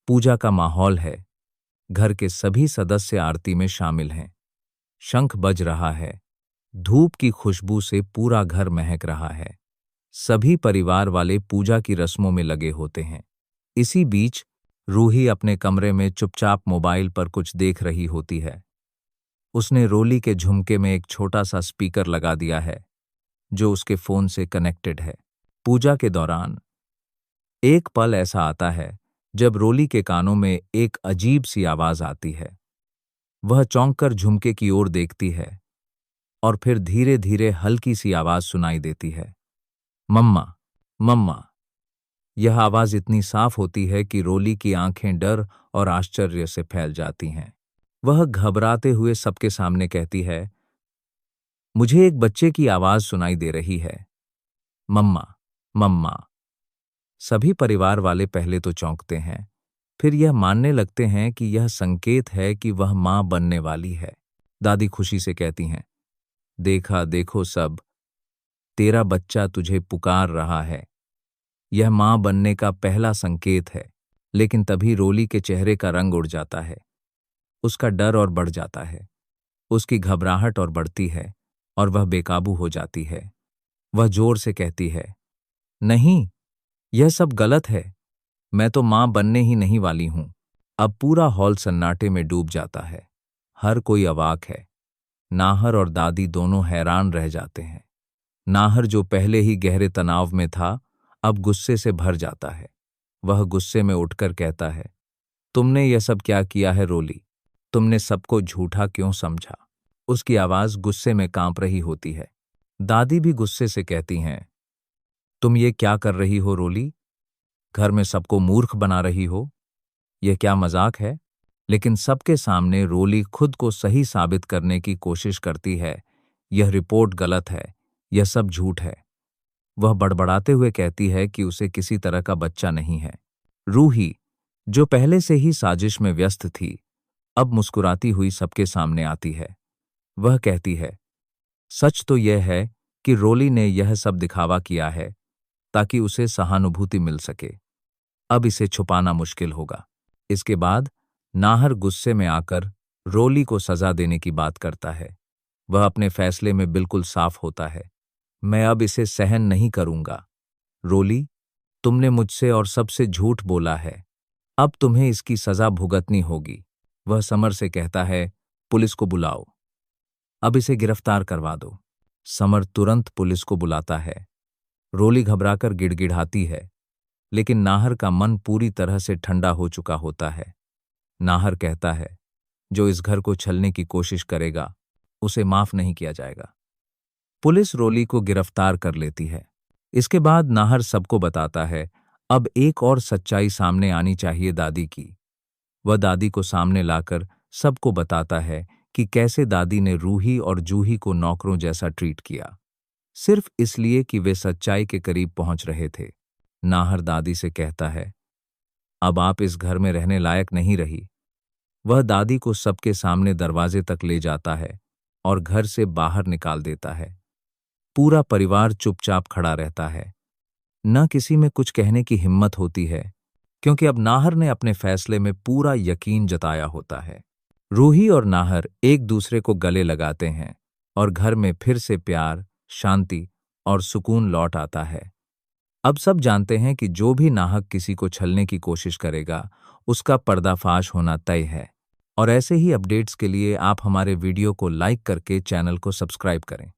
पूजा का माहौल है। घर के सभी सदस्य आरती में शामिल हैं। शंख बज रहा है। धूप की खुशबू से पूरा घर महक रहा है। सभी परिवार वाले पूजा की रस्मों में लगे होते हैं। इसी बीच रूही अपने कमरे में चुपचाप मोबाइल पर कुछ देख रही होती है। उसने रोली के झुमके में एक छोटा सा स्पीकर लगा दिया है जो उसके फोन से कनेक्टेड है। पूजा के दौरान एक पल ऐसा आता है जब रोली के कानों में एक अजीब सी आवाज आती है। वह चौंककर झुमके की ओर देखती है और फिर धीरे धीरे हल्की सी आवाज सुनाई देती है, मम्मा, मम्मा। यह आवाज इतनी साफ होती है कि रोली की आंखें डर और आश्चर्य से फैल जाती हैं। वह घबराते हुए सबके सामने कहती है, मुझे एक बच्चे की आवाज सुनाई दे रही है, मम्मा, मम्मा। सभी परिवार वाले पहले तो चौंकते हैं, फिर यह मानने लगते हैं कि यह संकेत है कि वह मां बनने वाली है। दादी खुशी से कहती हैं, देखा देखो सब, तेरा बच्चा तुझे पुकार रहा है। यह मां बनने का पहला संकेत है। लेकिन तभी रोली के चेहरे का रंग उड़ जाता है। उसका डर और बढ़ जाता है। उसकी घबराहट और बढ़ती है और वह बेकाबू हो जाती है। वह जोर से कहती है, नहीं, यह सब गलत है। मैं तो मां बनने ही नहीं वाली हूं। अब पूरा हॉल सन्नाटे में डूब जाता है। हर कोई अवाक है। नाहर और दादी दोनों हैरान रह जाते हैं। नाहर, जो पहले ही गहरे तनाव में था, अब गुस्से से भर जाता है। वह गुस्से में उठकर कहता है, तुमने यह सब क्या किया है रोली? तुमने सबको झूठा क्यों समझा? उसकी आवाज गुस्से में कांप रही होती है। दादी भी गुस्से से कहती हैं, तुम ये क्या कर रही हो रोली? घर में सबको मूर्ख बना रही हो। यह क्या मजाक है? लेकिन सबके सामने रोली खुद को सही साबित करने की कोशिश करती है। यह रिपोर्ट गलत है, यह सब झूठ है। वह बड़बड़ाते हुए कहती है कि उसे किसी तरह का बच्चा नहीं है। रूही, जो पहले से ही साजिश में व्यस्त थी, अब मुस्कुराती हुई सबके सामने आती है। वह कहती है, सच तो यह है कि रोली ने यह सब दिखावा किया है ताकि उसे सहानुभूति मिल सके। अब इसे छुपाना मुश्किल होगा। इसके बाद नाहर गुस्से में आकर रोली को सजा देने की बात करता है। वह अपने फैसले में बिल्कुल साफ होता है, मैं अब इसे सहन नहीं करूंगा। रोली, तुमने मुझसे और सबसे झूठ बोला है। अब तुम्हें इसकी सजा भुगतनी होगी। वह समर से कहता है, पुलिस को बुलाओ। अब इसे गिरफ्तार करवा दो। समर तुरंत पुलिस को बुलाता है। रोली घबराकर गिड़गिड़ाती है, लेकिन नाहर का मन पूरी तरह से ठंडा हो चुका होता है। नाहर कहता है, जो इस घर को छलने की कोशिश करेगा, उसे माफ नहीं किया जाएगा। पुलिस रोली को गिरफ्तार कर लेती है। इसके बाद नाहर सबको बताता है, अब एक और सच्चाई सामने आनी चाहिए दादी की। वह दादी को सामने लाकर सबको बताता है कि कैसे दादी ने रूही और जूही को नौकरों जैसा ट्रीट किया, सिर्फ इसलिए कि वे सच्चाई के करीब पहुंच रहे थे। नाहर दादी से कहता है, अब आप इस घर में रहने लायक नहीं रही। वह दादी को सबके सामने दरवाजे तक ले जाता है और घर से बाहर निकाल देता है। पूरा परिवार चुपचाप खड़ा रहता है। न किसी में कुछ कहने की हिम्मत होती है, क्योंकि अब नाहर ने अपने फैसले में पूरा यकीन जताया होता है। रूही और नाहर एक दूसरे को गले लगाते हैं और घर में फिर से प्यार, शांति और सुकून लौट आता है। अब सब जानते हैं कि जो भी नाहक किसी को छलने की कोशिश करेगा, उसका पर्दाफाश होना तय है। और ऐसे ही अपडेट्स के लिए आप हमारे वीडियो को लाइक करके चैनल को सब्सक्राइब करें।